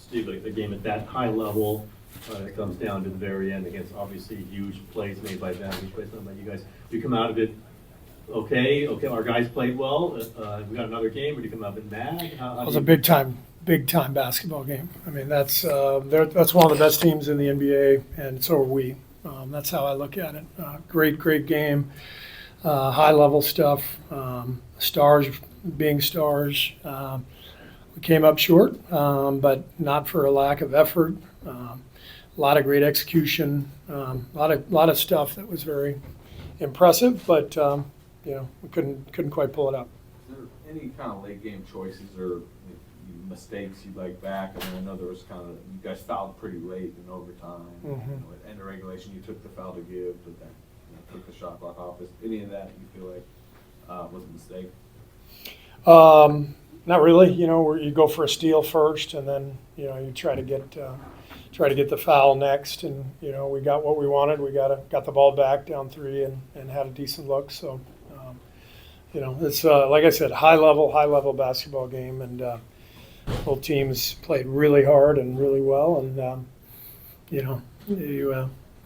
Steve, like the game at that high level, it comes down to the very end against obviously huge plays made by them, huge plays made by you guys. Do you come out of it okay, our guys played well, we got another game, or do you come out of it mad? It was a big time basketball game. I mean, that's one of the best teams in the NBA, and so are we. That's how I look at it. Great game, high level stuff. Stars being stars. We came up short, but not for a lack of effort. A lot of great execution. A lot of stuff that was very impressive, but we couldn't quite pull it up. Is there any kind of late game choices or mistakes you'd like back? I mean, I know there was kind of, you guys fouled pretty late in overtime. Mm-hmm. At end of regulation, you took the foul to give, but then took the shot clock off. Is any of that you feel like was a mistake? Not really. Where you go for a steal first, and then you try to get the foul next, and we got what we wanted. We got the ball back down 3 and had a decent look. So it's like I said, high level basketball game, and both teams played really hard and really well, and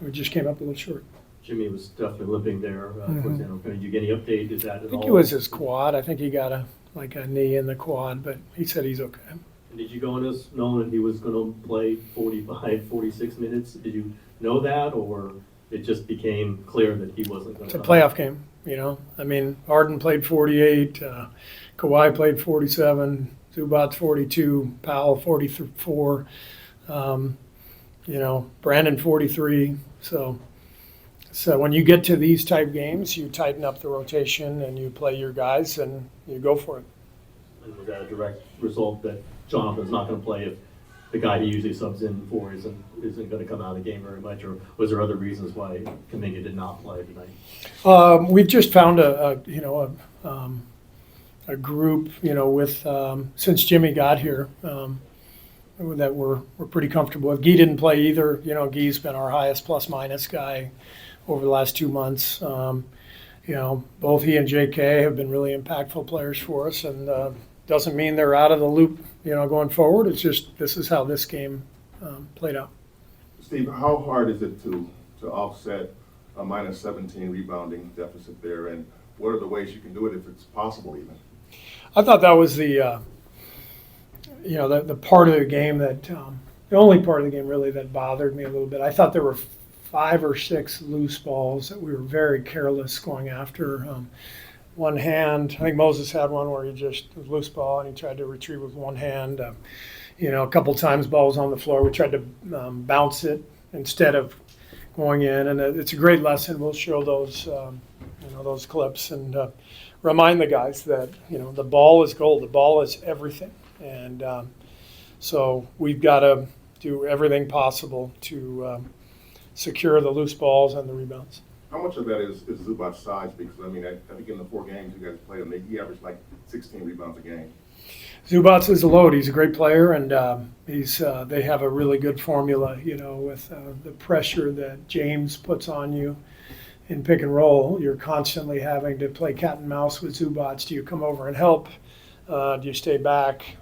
we just came up a little short. Jimmy was definitely limping there. Towards the end. Did you get any update? Is that at all? I think it was his quad. I think he got a knee in the quad, but he said he's okay. And did you go in this knowing that he was going to play 45, 46 minutes? Did you know that, or it just became clear that he wasn't going to? It's a playoff game, I mean, Harden played 48, Kawhi played 47, Zubac 42, Powell 44, Brandin 43. So when you get to these type games, you tighten up the rotation and you play your guys and you go for it. And was that a direct result that Jonathan's not going to play if the guy he usually subs in for isn't going to come out of the game very much, or was there other reasons why Kuminga did not play tonight? We've just found a group, with since Jimmy got here, that we're pretty comfortable with. Guy didn't play either. Guy's been our highest plus minus guy over the last 2 months. Both he and JK have been really impactful players for us, and doesn't mean they're out of the loop, going forward. It's just this is how this game played out. Steve, how hard is it to offset a minus 17 rebounding deficit there, and what are the ways you can do it if it's possible even? I thought that was the part of the game that the only part of the game really that bothered me a little bit. I thought there were 5 or 6 loose balls that we were very careless going after. One hand, I think Moses had one where he just was loose ball and he tried to retrieve with one hand. A couple times balls on the floor. We tried to bounce it instead of going in, and it's a great lesson. We'll show those those clips and remind the guys that the ball is gold. The ball is everything, and so we've got to do everything possible to secure the loose balls and the rebounds. How much of that is Zubac's size? Because, I mean, I think in the 4 games you guys played him, he averaged like 16 rebounds a game. Zubac is a load. He's a great player, and they have a really good formula, with the pressure that James puts on you in pick and roll. You're constantly having to play cat and mouse with Zubac. Do you come over and help? Do you stay back?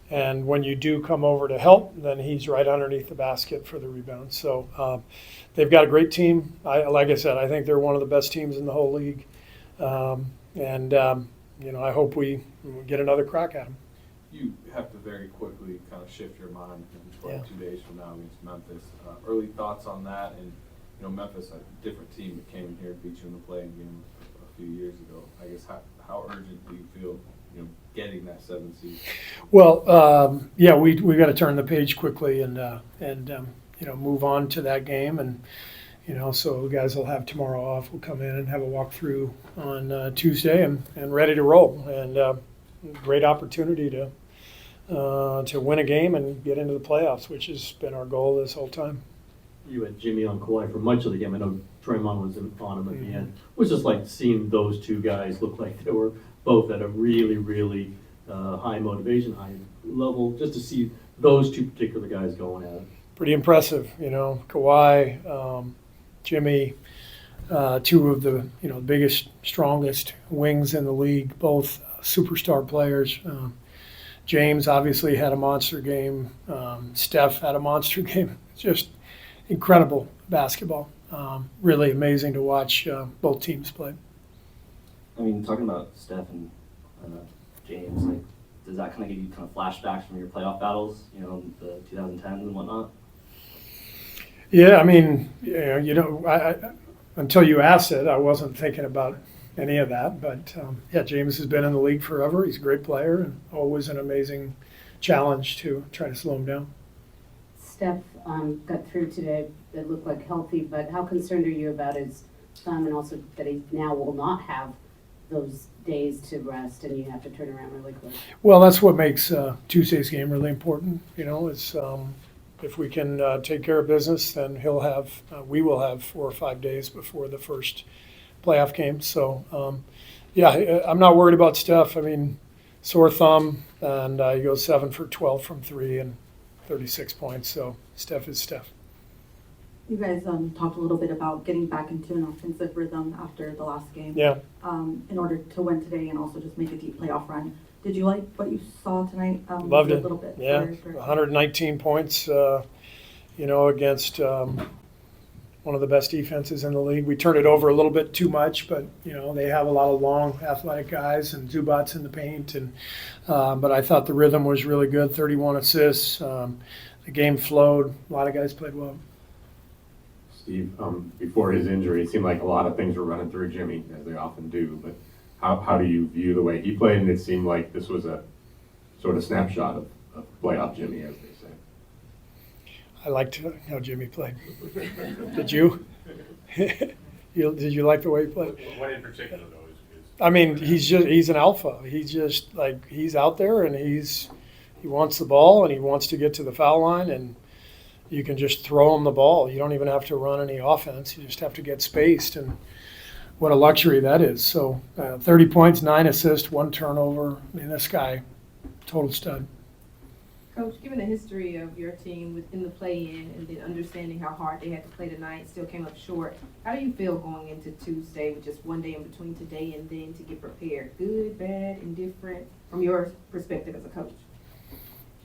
And when you do come over to help, then he's right underneath the basket for the rebound. So they've got a great team. Like I said, I think they're one of the best teams in the whole league. I hope we get another crack at them. You have to very quickly kind of shift your mind in 2 days from now against Memphis. Early thoughts on that? And Memphis, a different team that came in here and beat you in the play-in game a few years ago. I guess how urgent do you feel getting that 7th seed? Well, we got to turn the page quickly and move on to that game, and so the guys will have tomorrow off. We'll come in and have a walkthrough on Tuesday and ready to roll, and great opportunity to win a game and get into the playoffs, which has been our goal this whole time. You had Jimmy on Kawhi for much of the game. I know Draymond was on him at the end. It was just like seeing those two guys look like they were both at a really, really high motivation, high level, just to see those two particular guys going at it. Pretty impressive, Kawhi, Jimmy, 2 of the biggest, strongest wings in the league, both superstar players. James obviously had a monster game. Steph had a monster game. Just incredible basketball. Really amazing to watch both teams play. I mean, talking about Steph and James, like, does that kind of give you kind of flashbacks from your playoff battles, the 2010s and whatnot? Yeah, I mean, I until you asked it, I wasn't thinking about any of that. But yeah, James has been in the league forever. He's a great player and always an amazing challenge to try to slow him down. Steph got through today. It looked like healthy, but how concerned are you about his thumb and also that he now will not have those days to rest and you have to turn around really quick? Well, that's what makes Tuesday's game really important. It's if we can take care of business, then we will have 4 or 5 days before the first playoff game. So, yeah, I'm not worried about Steph. I mean, sore thumb, and he goes 7 for 12 from 3 and 36 points. So Steph is Steph. You guys talked a little bit about getting back into an offensive rhythm after the last game. Yeah. In order to win today and also just make a deep playoff run. Did you like what you saw tonight? Loved it. A little bit. Yeah, 119 points, against one of the best defenses in the league. We turned it over a little bit too much, but, they have a lot of long, athletic guys and Zubats in the paint. But I thought the rhythm was really good, 31 assists. The game flowed. A lot of guys played well. Steve, before his injury, it seemed like a lot of things were running through Jimmy, as they often do. But how do you view the way he played? And it seemed like this was a sort of snapshot of playoff Jimmy, as they say. I liked how Jimmy played. Did you? Did you like the way he played? What in particular, though, is I mean, he's an alpha. He's out there and he wants the ball and he wants to get to the foul line, and you can just throw him the ball. You don't even have to run any offense. You just have to get spaced, and what a luxury that is. So 30 points, 9 assists, 1 turnover. I mean, this guy, total stud. Coach, given the history of your team within the play-in and then understanding how hard they had to play tonight, still came up short, how do you feel going into Tuesday with just one day in between today and then to get prepared? Good, bad, indifferent, from your perspective as a coach?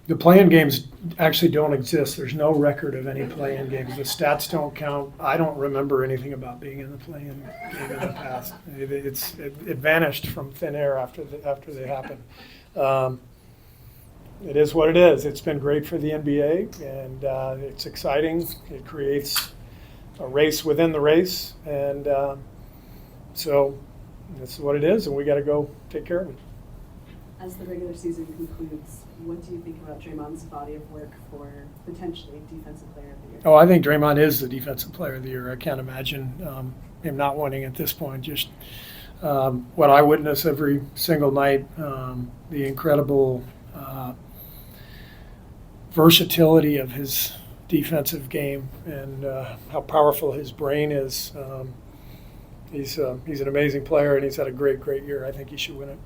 The play-in games actually don't exist. There's no record of any play-in games. The stats don't count. I don't remember anything about being in the play-in game in the past. It vanished from thin air after they happened. It is what it is. It's been great for the NBA, and it's exciting. It creates a race within the race, and so that's what it is, and we got to go take care of it. As the regular season concludes, what do you think about Draymond's body of work for potentially Defensive Player of the Year? Oh, I think Draymond is the Defensive Player of the Year. I can't imagine him not winning at this point. Just what I witness every single night, the incredible versatility of his defensive game and how powerful his brain is. He's an amazing player, and he's had a great year. I think he should win it.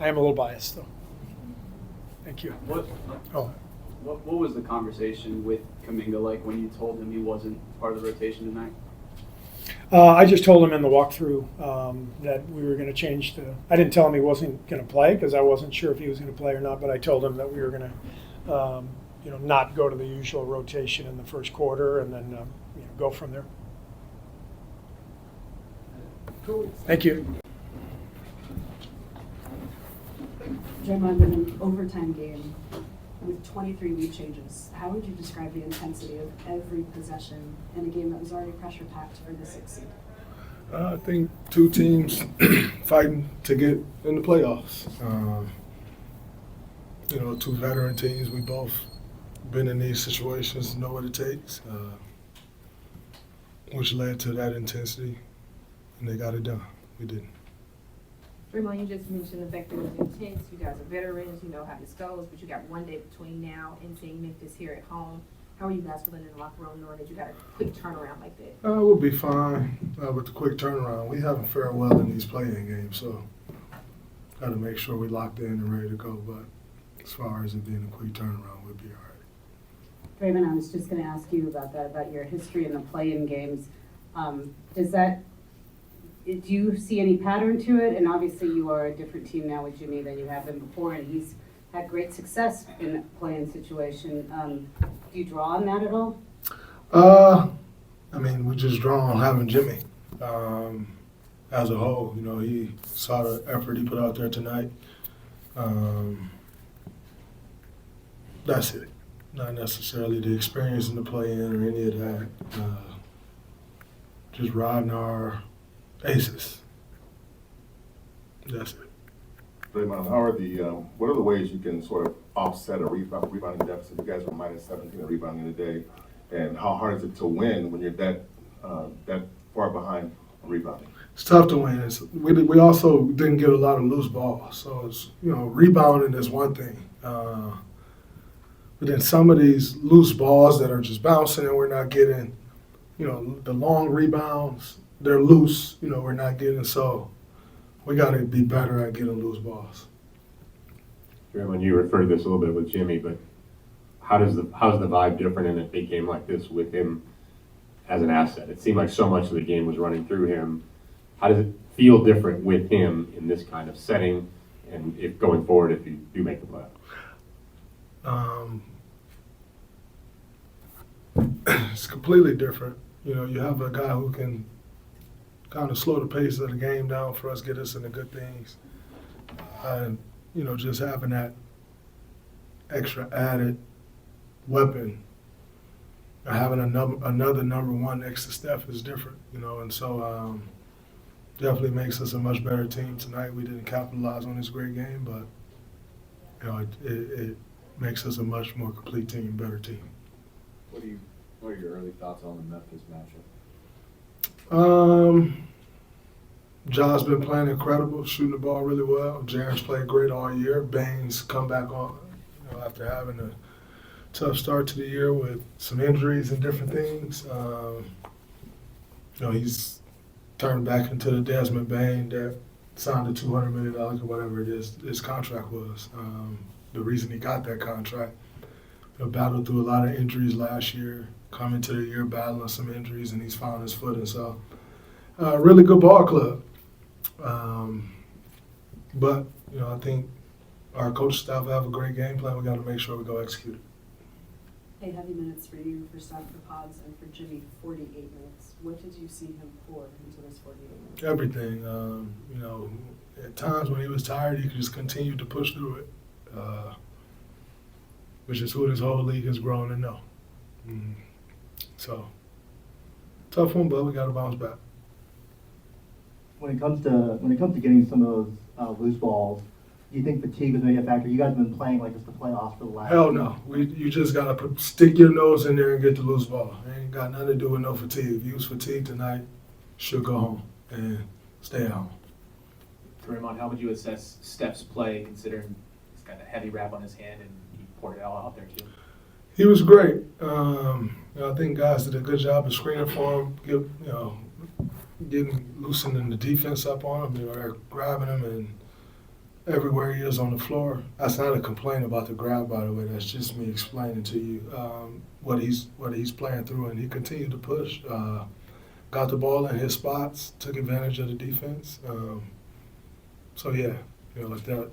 I am a little biased, though. Thank you. What was the conversation with Kuminga like when you told him he wasn't part of the rotation tonight? I just told him in the walkthrough that we were going to change I didn't tell him he wasn't going to play because I wasn't sure if he was going to play or not, but I told him that we were going to not go to the usual rotation in the first quarter and then go from there. Thank you. Draymond, in an overtime game with 23 lead changes, how would you describe the intensity of every possession in a game that was already pressure-packed for the 6th seed? I think two teams fighting to get in the playoffs. Two veteran teams. We both been in these situations, know what it takes, which led to that intensity, and they got it done. We didn't. Draymond, you just mentioned the fact that it was intense. You guys are veterans. You know how this goes, but you got one day between now and seeing Memphis here at home. How are you guys feeling in the locker room knowing that you got a quick turnaround like that? We'll be fine with the quick turnaround. We haven't fared well in these play-in games, so got to make sure we're locked in and ready to go. But as far as it being a quick turnaround, we'll be all right. Draymond, I was just going to ask you about that, about your history in the play-in games. Do you see any pattern to it? And obviously you are a different team now with Jimmy than you have been before, and he's had great success in that playing situation. Do you draw on that at all? I mean, we just draw on having Jimmy as a whole. You know, he saw the effort he put out there tonight. That's it. Not necessarily the experience in the play-in or any of that. Just riding our aces. That's it. Draymond, what are the ways you can sort of offset a rebounding deficit? You guys were minus 17 in rebounding today. And how hard is it to win when you're that far behind on rebounding? It's tough to win. We also didn't get a lot of loose balls. So it's, rebounding is one thing. But then some of these loose balls that are just bouncing and we're not getting, the long rebounds, they're loose, we're not getting. So we got to be better at getting loose balls. Draymond, you referred to this a little bit with Jimmy, but how's the vibe different in a big game like this with him as an asset? It seemed like so much of the game was running through him. How does it feel different with him in this kind of setting, and if going forward, if you do make the playoffs? It's completely different. You have a guy who can kind of slow the pace of the game down for us, get us into good things. And, just having that extra added weapon, having another number one next to Steph is different, and so definitely makes us a much better team tonight. We didn't capitalize on this great game, but, it makes us a much more complete team, better team. What are your early thoughts on the Memphis matchup? Ja's been playing incredible, shooting the ball really well. Jaren's played great all year. Baines come back on, after having a tough start to the year with some injuries and different things. He's turned back into the Desmond Bain that signed a $200 million or whatever it is his contract was. The reason he got that contract, battled through a lot of injuries last year, come into the year battling some injuries, and he's found his footing. So, really good ball club. But, I think our coach staff have a great game plan. We got to make sure we go execute it. Hey, heavy minutes for you, for Steph, for Pods, and for Jimmy, 48 minutes. What did you see him pour into this 48 minutes? Everything. At times when he was tired, he could just continue to push through it, which is who this whole league has grown to know. So, tough one, but we got to bounce back. When it comes to getting some of those loose balls, do you think fatigue was maybe a factor? You guys have been playing like it's the playoffs for the last. Hell no. You just got to stick your nose in there and get the loose ball. It ain't got nothing to do with no fatigue. If you was fatigued tonight, should go home and stay at home. Draymond, how would you assess Steph's play, considering he's got a heavy wrap on his hand and he poured it all out there too? He was great. I think guys did a good job of screening for him, getting loosening the defense up on him. They're grabbing him and everywhere he is on the floor. That's not a complaint about the grab, by the way. That's just me explaining to you what he's playing through, and he continued to push. Got the ball in his spots, took advantage of the defense. So yeah, like that.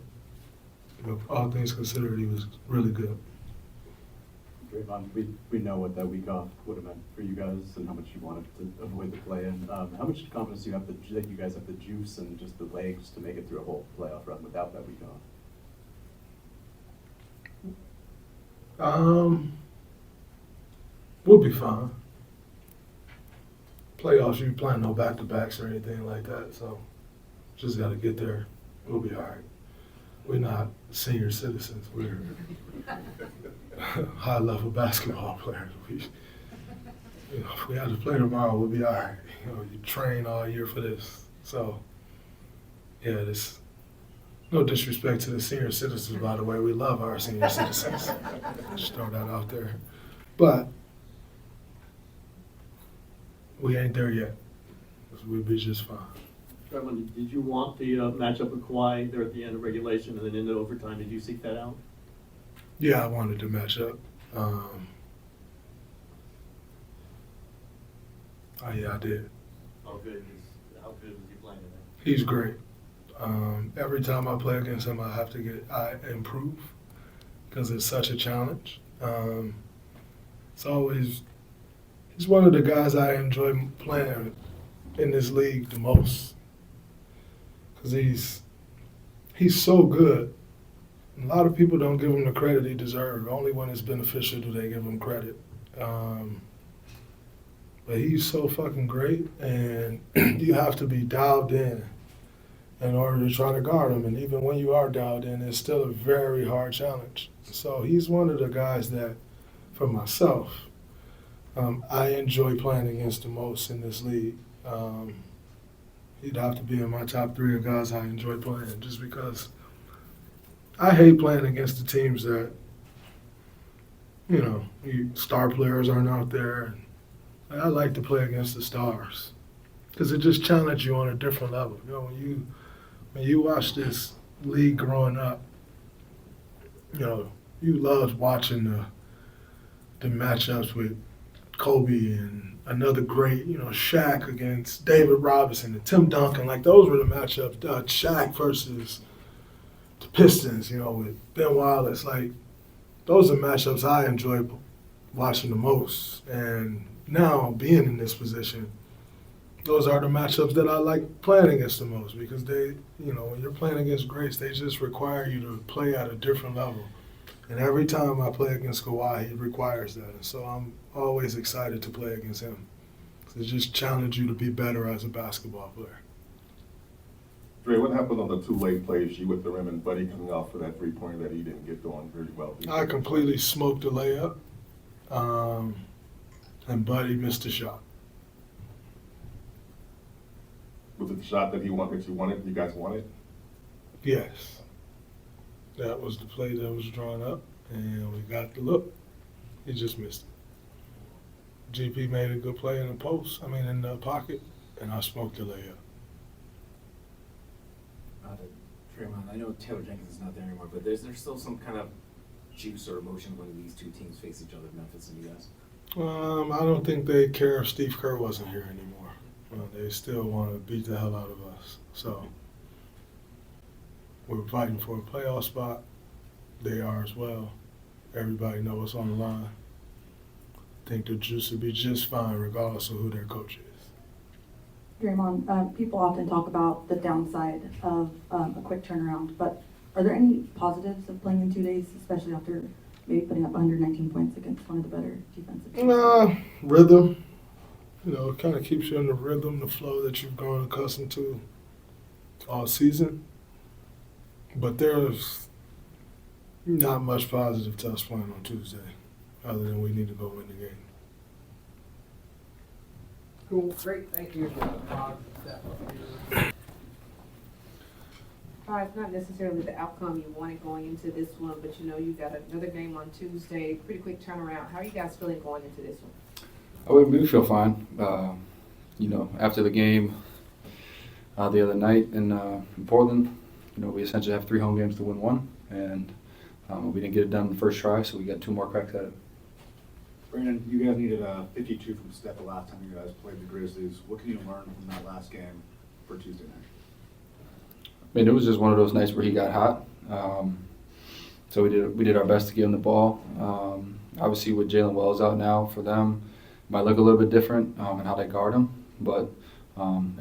All things considered, he was really good. Draymond, we know what that week off would have meant for you guys and how much you wanted to avoid the play-in. How much confidence do you have that you guys have the juice and just the legs to make it through a whole playoff run without that week off? We'll be fine. Playoffs, you playing no back-to-backs or anything like that, so just got to get there. We'll be all right. We're not senior citizens. We're high-level basketball players. If we have to play tomorrow, we'll be all right. You train all year for this. So, yeah, this. No disrespect to the senior citizens, by the way. We love our senior citizens. Just throw that out there. But we ain't there yet. We'll be just fine. Draymond, did you want the matchup with Kawhi there at the end of regulation and then into overtime? Did you seek that out? Yeah, I wanted to match up. Yeah, I did. How good was he playing tonight? He's great. Every time I play against him, I improve. because it's such a challenge. He's one of the guys I enjoy playing in this league the most, because he's so good. A lot of people don't give him the credit he deserves. Only when it's beneficial do they give him credit. But he's so fucking great, and you have to be dialed in order to try to guard him. And even when you are dialed in, it's still a very hard challenge. So he's one of the guys that, for myself, I enjoy playing against the most in this league. He'd have to be in my top 3 of guys I enjoy playing, just because I hate playing against the teams that, star players aren't out there. I like to play against the stars, because it just challenges you on a different level. When you watch this league growing up, you loved watching the matchups with Kobe and another great, Shaq against David Robinson and Tim Duncan. Like, those were the matchups. Shaq versus the Pistons, with Ben Wallace. Like, those are matchups I enjoy watching the most. And now, being in this position, those are the matchups that I like playing against the most, because they, when you're playing against greats, they just require you to play at a different level. And every time I play against Kawhi, he requires that. And so I'm always excited to play against him. It just challenges you to be better as a basketball player. Dre, what happened on the 2 late plays, you with the rim and Buddy coming off for that 3-pointer that he didn't get going very well? I completely smoked the layup, and Buddy missed the shot. Was it the shot that you wanted, you guys wanted? Yes. That was the play that was drawn up, and we got the look. He just missed it. GP made a good play in the pocket, and I smoked the layup. Draymond, I know Taylor Jenkins is not there anymore, but is there still some kind of juice or emotion when these 2 teams face each other, Memphis and you guys? I don't think they care if Steve Kerr wasn't here anymore. They still want to beat the hell out of us. So we're fighting for a playoff spot. They are as well. Everybody knows what's on the line. I think the juice will be just fine regardless of who their coach is. Draymond, people often talk about the downside of a quick turnaround, but are there any positives of playing in 2 days, especially after maybe putting up 119 points against one of the better defensive teams? Rhythm. It kind of keeps you in the rhythm, the flow that you've grown accustomed to all season. But there's not much positive to us playing on Tuesday, other than we need to go win the game. Cool, great, thank you. It's not necessarily the outcome you wanted going into this one, but you got another game on Tuesday, pretty quick turnaround. How are you guys feeling going into this one? We feel fine. After the game the other night in Portland, we essentially have 3 home games to win 1, and we didn't get it done in the first try, so we got 2 more cracks at it. Brandon, you guys needed 52 from Steph the last time you guys played the Grizzlies. What can you learn from that last game for Tuesday night? It was just one of those nights where he got hot. So we did our best to give him the ball. Obviously, with Jalen Wells out now for them, it might look a little bit different in how they guard him. But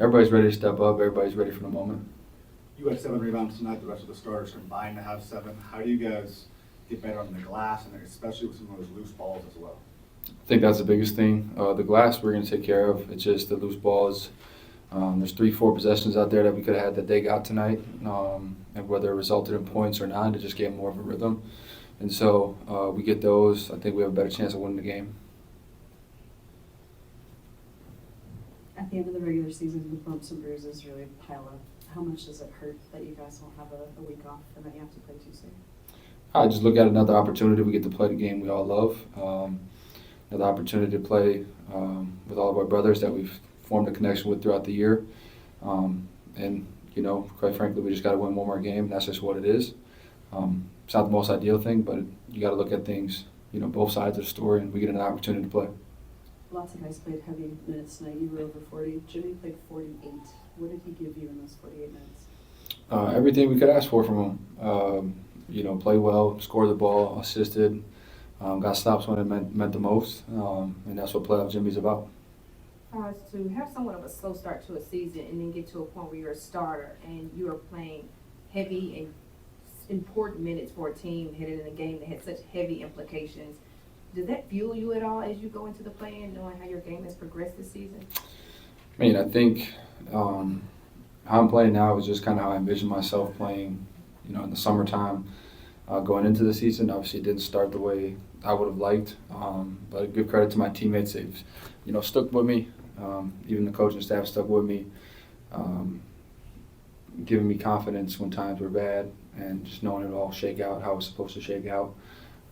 everybody's ready to step up. Everybody's ready for the moment. You had 7 rebounds tonight. The rest of the starters combined to have 7. How do you guys get better on the glass, and especially with some of those loose balls as well? I think that's the biggest thing. The glass we're going to take care of. It's just the loose balls. There's 3-4 possessions out there that we could have had that they got tonight, and whether it resulted in points or not, it just gave more of a rhythm. And so we get those. I think we have a better chance of winning the game. At the end of the regular season, the bumps and bruises really pile up. How much does it hurt that you guys don't have a week off and that you have to play Tuesday? I just look at another opportunity. We get to play the game we all love. Another opportunity to play with all of our brothers that we've formed a connection with throughout the year. And, quite frankly, we just got to win one more game, and that's just what it is. It's not the most ideal thing, but you got to look at things, both sides of the story, and we get an opportunity to play. Lots of guys played heavy minutes tonight. You were over 40. Jimmy played 48. What did he give you in those 48 minutes? Everything we could ask for from him. play well, score the ball, assisted, got stops when it meant the most, and that's what playoff Jimmy's about. To have somewhat of a slow start to a season and then get to a point where you're a starter and you are playing heavy and important minutes for a team headed in a game that had such heavy implications, does that fuel you at all as you go into the play-in, knowing how your game has progressed this season? I mean, I think how I'm playing now is just kind of how I envision myself playing, in the summertime. Going into the season, obviously it didn't start the way I would have liked, but I give credit to my teammates. They've, stuck with me. Even the coaching staff stuck with me, giving me confidence when times were bad, and just knowing it all shake out how it was supposed to shake out.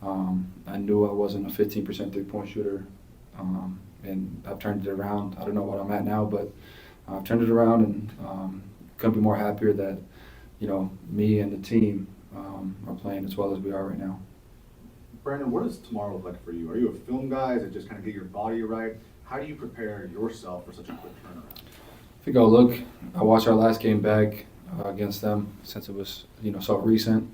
I knew I wasn't a 15% three-point shooter, and I've turned it around. I don't know what I'm at now, but I've turned it around, and couldn't be more happier that, me and the team are playing as well as we are right now. Brandon, what does tomorrow look like for you? Are you a film guy? Is it just kind of get your body right? How do you prepare yourself for such a quick turnaround? I think I watched our last game back against them since it was, so recent.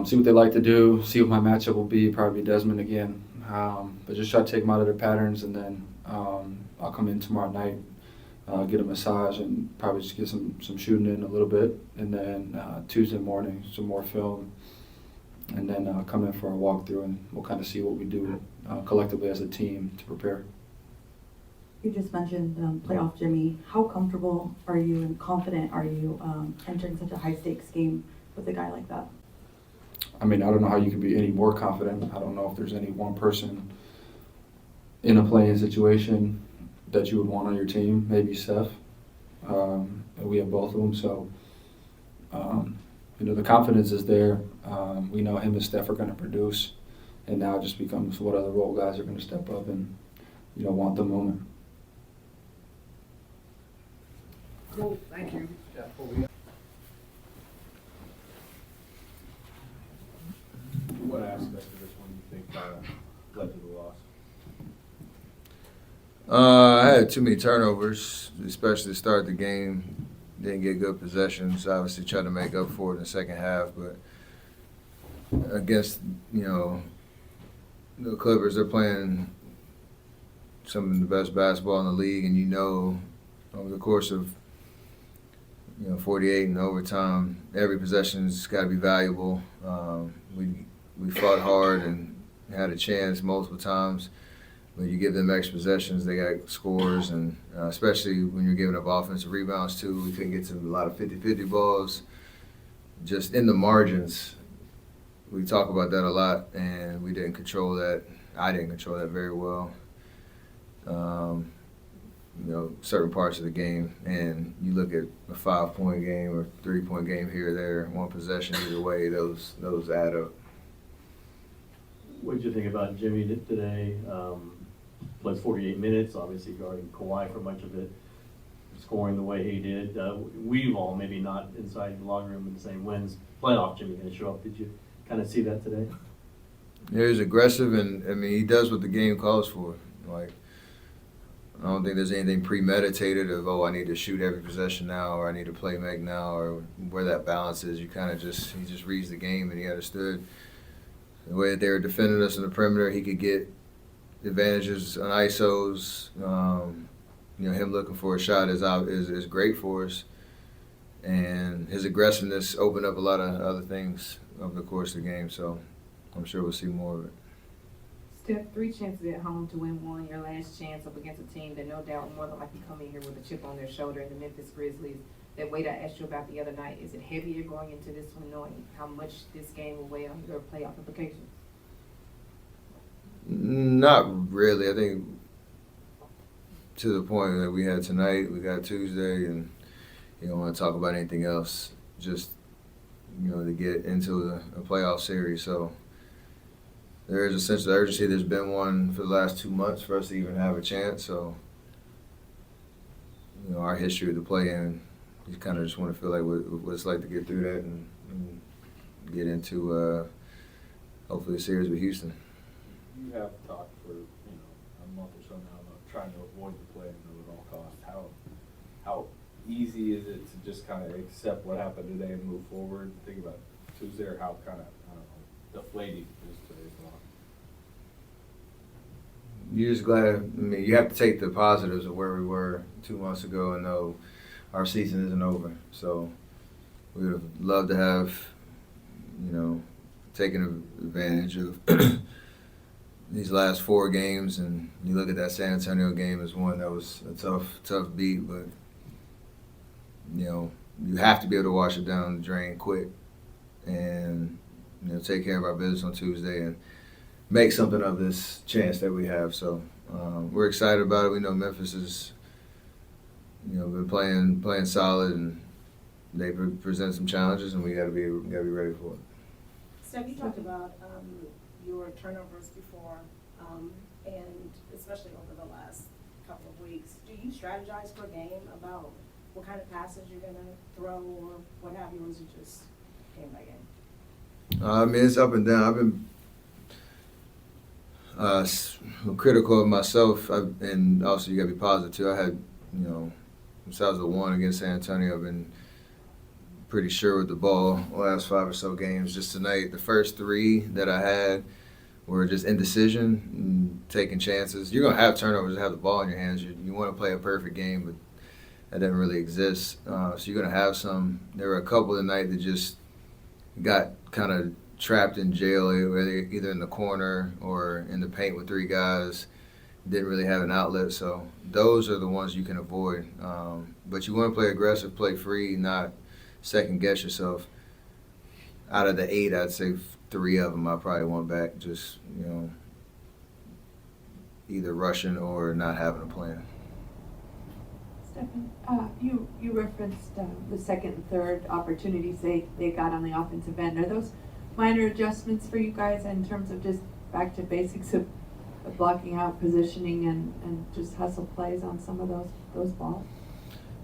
See what they like to do, see what my matchup will be, probably Desmond again. But just try to take them out of their patterns, and then I'll come in tomorrow night, get a massage, and probably just get some shooting in a little bit. And then Tuesday morning, some more film, and then come in for a walkthrough, and we'll kind of see what we do collectively as a team to prepare. You just mentioned playoff Jimmy. How comfortable are you and confident are you entering such a high-stakes game with a guy like that? I mean, I don't know how you can be any more confident. I don't know if there's any one person in a play-in situation that you would want on your team. Maybe Steph. And we have both of them, so the confidence is there. We know him and Steph are going to produce, and now it just becomes what other role guys are going to step up and want the moment. Cool, thank you. What aspect of this one do you think led to the loss? I had too many turnovers, especially to start the game. Didn't get good possessions. Obviously, tried to make up for it in the second half, but against the Clippers, they're playing some of the best basketball in the league, and over the course of 48 and overtime, every possession's got to be valuable. We fought hard and had a chance multiple times. When you give them extra possessions, they got scores, and especially when you're giving up offensive rebounds too. We couldn't get to a lot of 50-50 balls. Just in the margins, we talk about that a lot, and we didn't control that. I didn't control that very well. Certain parts of the game, and you look at a 5-point game or 3-point game here or there, one possession either way, those add up. What did you think about Jimmy today? Plays 48 minutes, obviously guarding Kawhi for much of it, scoring the way he did. We've all, maybe not inside the locker room, been saying, when's playoff Jimmy going to show up? Did you kind of see that today? Yeah, he's aggressive, and he does what the game calls for. I don't think there's anything premeditated of, I need to shoot every possession now, or I need to play make now, or where that balance is. He just reads the game, and he understood the way that they were defending us in the perimeter. He could get advantages on ISOs. Him looking for a shot is great for us, and his aggressiveness opened up a lot of other things over the course of the game. So I'm sure we'll see more of it. Steph, 3 chances at home to win one, your last chance up against a team that no doubt more than likely come in here with a chip on their shoulder in the Memphis Grizzlies. That weight I asked you about the other night, is it heavier going into this one knowing how much this game will weigh on your playoff implications? Not really. I think to the point that we had tonight, we got Tuesday, and you don't want to talk about anything else. Just to get into a playoff series. So there is a sense of urgency. There's been one for the last 2 months for us to even have a chance. So our history of the play-in, you kind of just want to feel like what it's like to get through that and get into hopefully a series with Houston. You have talked for a month or so now about trying to avoid the play-in at all costs. How easy is it to just kind of accept what happened today and move forward? Think about Tuesday, or how kind of, I don't know, deflating is today's loss? You're just glad. I mean, you have to take the positives of where we were 2 months ago and know our season isn't over. So we would have loved to have, taken advantage of these last 4 games. And you look at that San Antonio game as one that was a tough beat, but you have to be able to wash it down the drain quick and take care of our business on Tuesday and make something of this chance that we have. So we're excited about it. We know Memphis is, been playing solid, and they present some challenges, and we gotta be ready for it. Steph, you talked about your turnovers before, and especially over the last couple of weeks. Do you strategize for a game about what kind of passes you're gonna throw or what have you, or is it just game by game? I mean, it's up and down. I've been critical of myself, and also you got to be positive too. I had, besides the one against San Antonio, I've been pretty sure with the ball the last 5 or so games. Just tonight, the first 3 that I had were just indecision and taking chances. You're going to have turnovers to have the ball in your hands. You want to play a perfect game, but that doesn't really exist. So you're going to have some. There were a couple tonight that just got kind of trapped in jail, either in the corner or in the paint with 3 guys. Didn't really have an outlet, so those are the ones you can avoid. But you want to play aggressive, play free, not second guess yourself. Out of the 8, I'd say 3 of them I probably want back, just either rushing or not having a plan. Stephen, you referenced the second and third opportunities they got on the offensive end. Are those minor adjustments for you guys in terms of just back to basics of blocking out, positioning, and just hustle plays on some of those balls?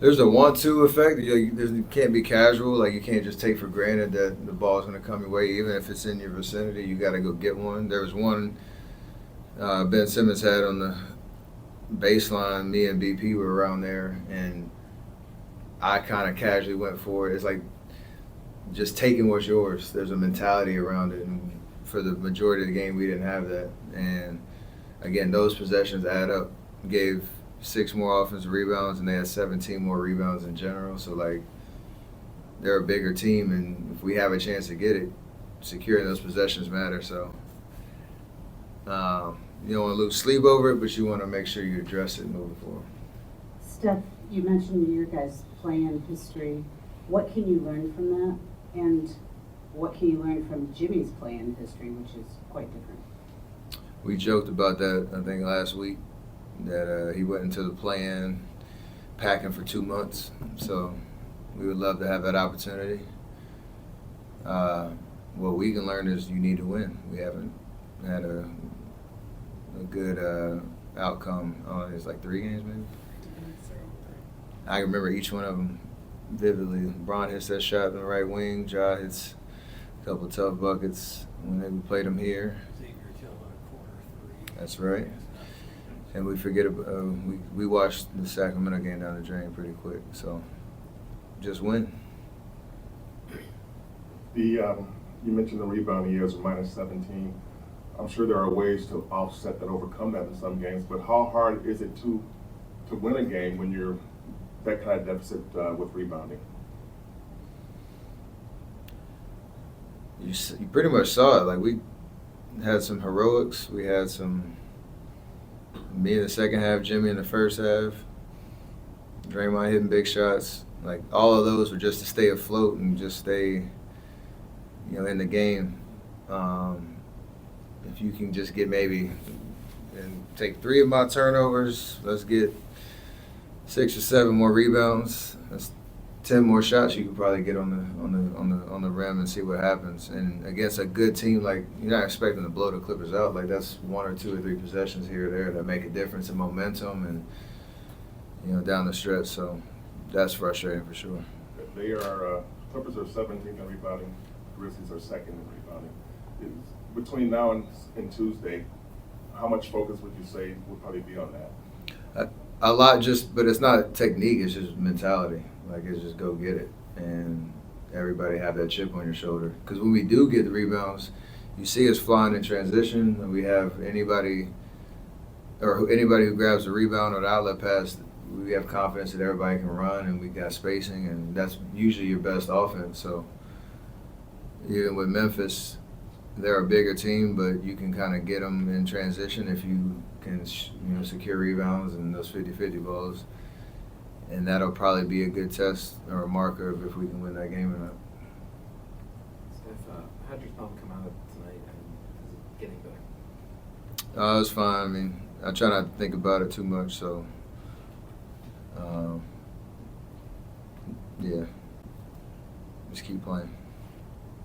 There's a 1-2 effect. You can't be casual. Like, you can't just take for granted that the ball is going to come your way. Even if it's in your vicinity, you got to go get one. There was one Ben Simmons had on the baseline. Me and BP were around there, and I kind of casually went for it. It's like just taking what's yours. There's a mentality around it, and for the majority of the game, we didn't have that. And again, those possessions add up. Gave 6 more offensive rebounds, and they had 17 more rebounds in general. So, like, they're a bigger team, and if we have a chance to get it, securing those possessions matter. So, you don't want to lose sleep over it, but you want to make sure you address it moving forward. Steph, you mentioned your guys' play-in history. What can you learn from that? And what can you learn from Jimmy's play-in history, which is quite different? We joked about that, I think, last week, that he went into the play-in packing for 2 months. So we would love to have that opportunity. What we can learn is you need to win. We haven't had a good outcome on it's like 3 games maybe. I remember each one of them vividly. LeBron hits that shot in the right wing. Ja hits a couple of tough buckets when we played him here. That's right. And we forget about we watched the Sacramento game down the drain pretty quick. So just win. You mentioned the rebounding years of -17. I'm sure there are ways to offset that, overcome that in some games. But how hard is it to win a game when you're that kind of deficit with rebounding? You pretty much saw it. Like, we had some heroics. We had some. Me in the second half, Jimmy in the first half. Draymond hitting big shots. Like, all of those were just to stay afloat and just stay, in the game. If you can just get maybe and take 3 of my turnovers, let's get 6 or 7 more rebounds. That's 10 more shots you could probably get on the rim and see what happens. And against a good team, like, you're not expecting to blow the Clippers out. Like, that's 1 or 2 or 3 possessions here or there that make a difference in momentum and down the stretch. So that's frustrating for sure. They are Clippers are 17th in rebounding. Grizzlies are 2nd in rebounding. Between now and Tuesday, how much focus would you say would probably be on that? A lot, but it's not technique, it's just mentality. Like, it's just go get it. And everybody have that chip on your shoulder. Because when we do get the rebounds, you see us flying in transition, and we have anybody who grabs the rebound or the outlet pass, we have confidence that everybody can run, and we got spacing, and that's usually your best offense. So even with Memphis, they're a bigger team, but you can kind of get them in transition if you can, secure rebounds and those 50-50 balls. And that'll probably be a good test or a marker of if we can win that game or not. Steph, how'd your thumb come out tonight, and is it getting better? It was fine. I mean, I try not to think about it too much, so yeah, just keep playing.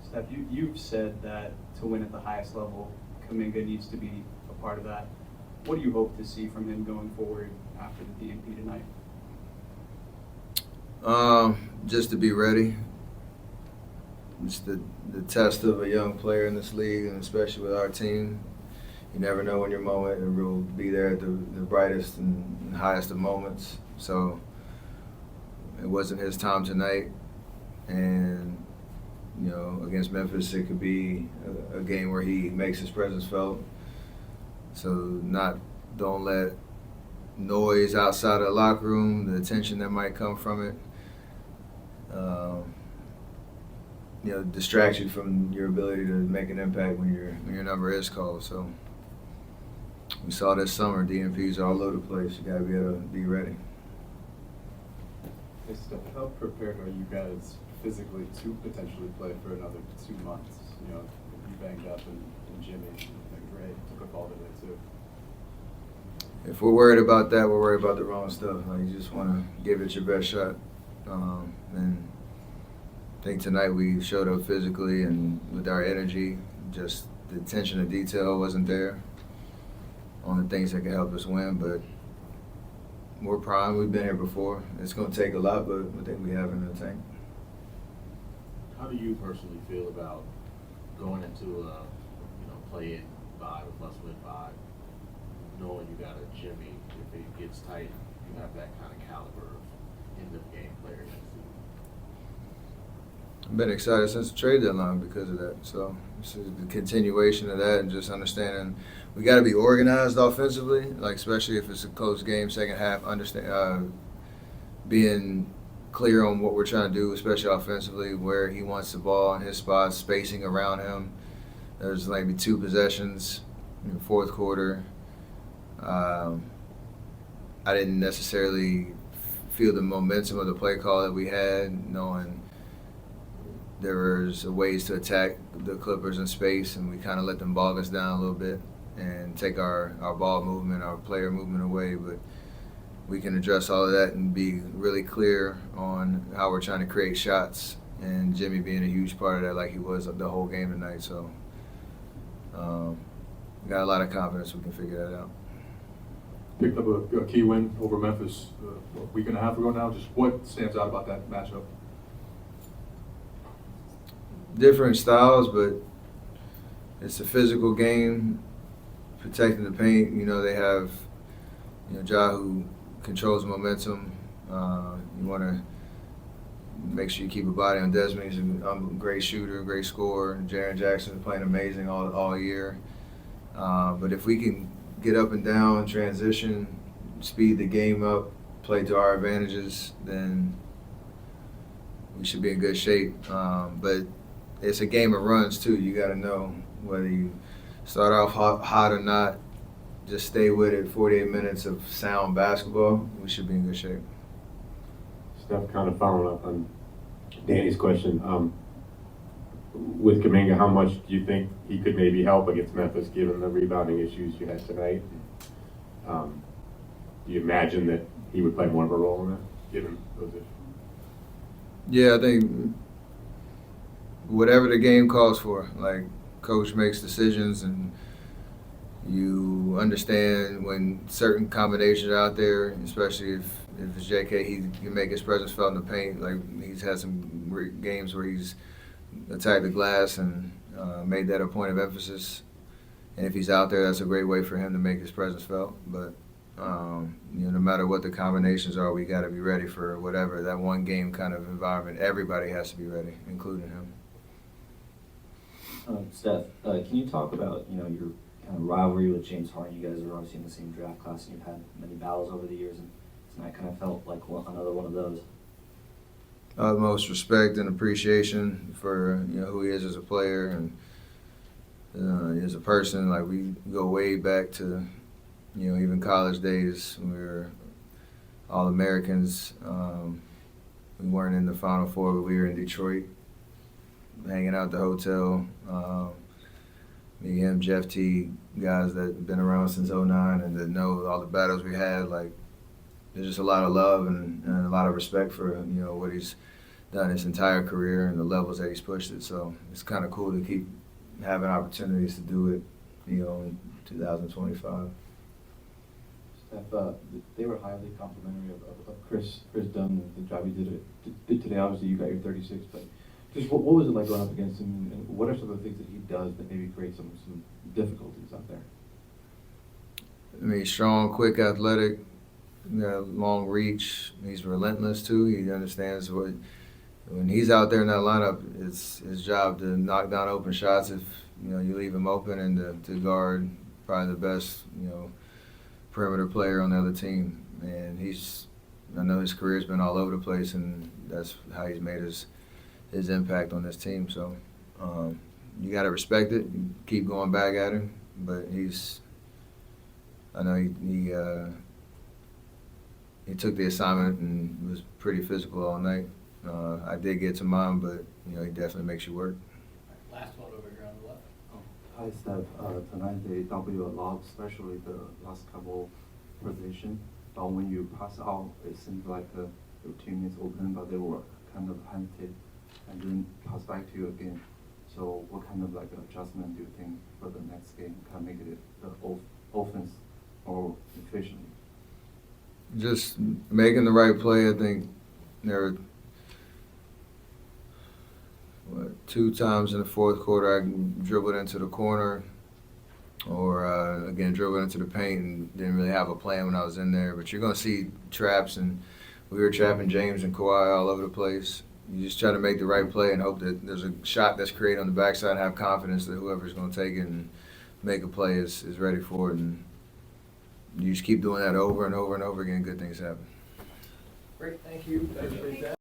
Steph, you've said that to win at the highest level, Kuminga needs to be a part of that. What do you hope to see from him going forward after the DNP tonight? Just to be ready. It's the test of a young player in this league, and especially with our team. You never know when your moment will be there at the brightest and highest of moments. So it wasn't his time tonight, and against Memphis, it could be a game where he makes his presence felt. So don't let noise outside of the locker room, the attention that might come from it, distract you from your ability to make an impact when your number is called. So we saw this summer, DNPs are all over the place. You gotta be able to be ready. Hey, Steph, how prepared are you guys physically to potentially play for another 2 months? You banged up and Jimmy and Gray took a fall today too. If we're worried about that, we're worried about the wrong stuff. Like, you just want to give it your best shot. And I think tonight we showed up physically and with our energy. Just the attention to detail wasn't there on the things that can help us win. But we're primed. We've been here before. It's going to take a lot, but I think we have it in the tank. How do you personally feel about going into a play-in bye with less win bye, knowing you got a Jimmy, if it gets tight, you have that kind of caliber of end-of-game player next season? I've been excited since the trade deadline because of that. So this is the continuation of that, and just understanding we got to be organized offensively, like especially if it's a close game, second half. Being clear on what we're trying to do, especially offensively, where he wants the ball in his spots, spacing around him. There's maybe 2 possessions in the fourth quarter. I didn't necessarily feel the momentum of the play call that we had, knowing there was ways to attack the Clippers in space, and we kind of let them bog us down a little bit and take our ball movement, our player movement away. But we can address all of that and be really clear on how we're trying to create shots, and Jimmy being a huge part of that like he was the whole game tonight. So we got a lot of confidence we can figure that out. Picked up a key win over Memphis a week and a half ago now. Just what stands out about that matchup? Different styles, but it's a physical game, protecting the paint. They have Ja who controls momentum. You want to make sure you keep a body on Desmond. He's a great shooter, great scorer. Jaren Jackson is playing amazing all year. But if we can get up and down, transition, speed the game up, play to our advantages, then we should be in good shape. But it's a game of runs too. You got to know whether you start off hot or not. Just stay with it. 48 minutes of sound basketball. We should be in good shape. Steph, kind of following up on Danny's question, with Kuminga, how much do you think he could maybe help against Memphis, given the rebounding issues you had tonight? Do you imagine that he would play more of a role in that, given those issues? Yeah, I think whatever the game calls for, like, coach makes decisions, and you understand when certain combinations are out there, especially if it's JK, he can make his presence felt in the paint. Like, he's had some great games where he's attacked the glass and made that a point of emphasis. And if he's out there, that's a great way for him to make his presence felt. But No matter what the combinations are, we got to be ready for whatever that one game kind of environment. Everybody has to be ready, including him. Steph, can you talk about, your kind of rivalry with James Harden? You guys are obviously in the same draft class, and you've had many battles over the years, and tonight kind of felt like another one of those. Utmost respect and appreciation for who he is as a player and as a person. Like, we go way back to even college days when we were All-Americans. We weren't in the Final Four, but we were in Detroit, hanging out at the hotel. Me, him, Jeff T, guys that have been around since '09 and that know all the battles we had. Like, there's just a lot of love and a lot of respect for what he's done his entire career and the levels that he's pushed it. So it's kind of cool to keep having opportunities to do it, in 2025. Steph, they were highly complimentary of Chris Dunn and the job he did today. Obviously, you got your 36, but just what was it like going up against him, and what are some of the things that he does that maybe create some difficulties out there? I mean, strong, quick, athletic, long reach. He's relentless too. He understands when he's out there in that lineup, it's his job to knock down open shots if you leave him open, and to guard probably the best perimeter player on the other team. And I know his career's been all over the place, and that's how he's made his impact on this team. So you got to respect it. You keep going back at him, but I know he took the assignment and was pretty physical all night. I did get to mine, but he definitely makes you work. Last one over here on the left. Hi, Steph. Tonight they double you a lot, especially the last couple position. But when you pass out, it seems like your team is open, but they were kind of hesitate and then pass back to you again. So what kind of adjustment do you think for the next game can make it the offense more efficient? Just making the right play. I think there were 2 times in the fourth quarter I dribbled into the corner or again dribbled into the paint and didn't really have a plan when I was in there. But you're going to see traps, and we were trapping James and Kawhi all over the place. You just try to make the right play and hope that there's a shot that's created on the backside and have confidence that whoever's going to take it and make a play is ready for it. And you just keep doing that over and over and over again, good things happen. Great, thank you. Appreciate that.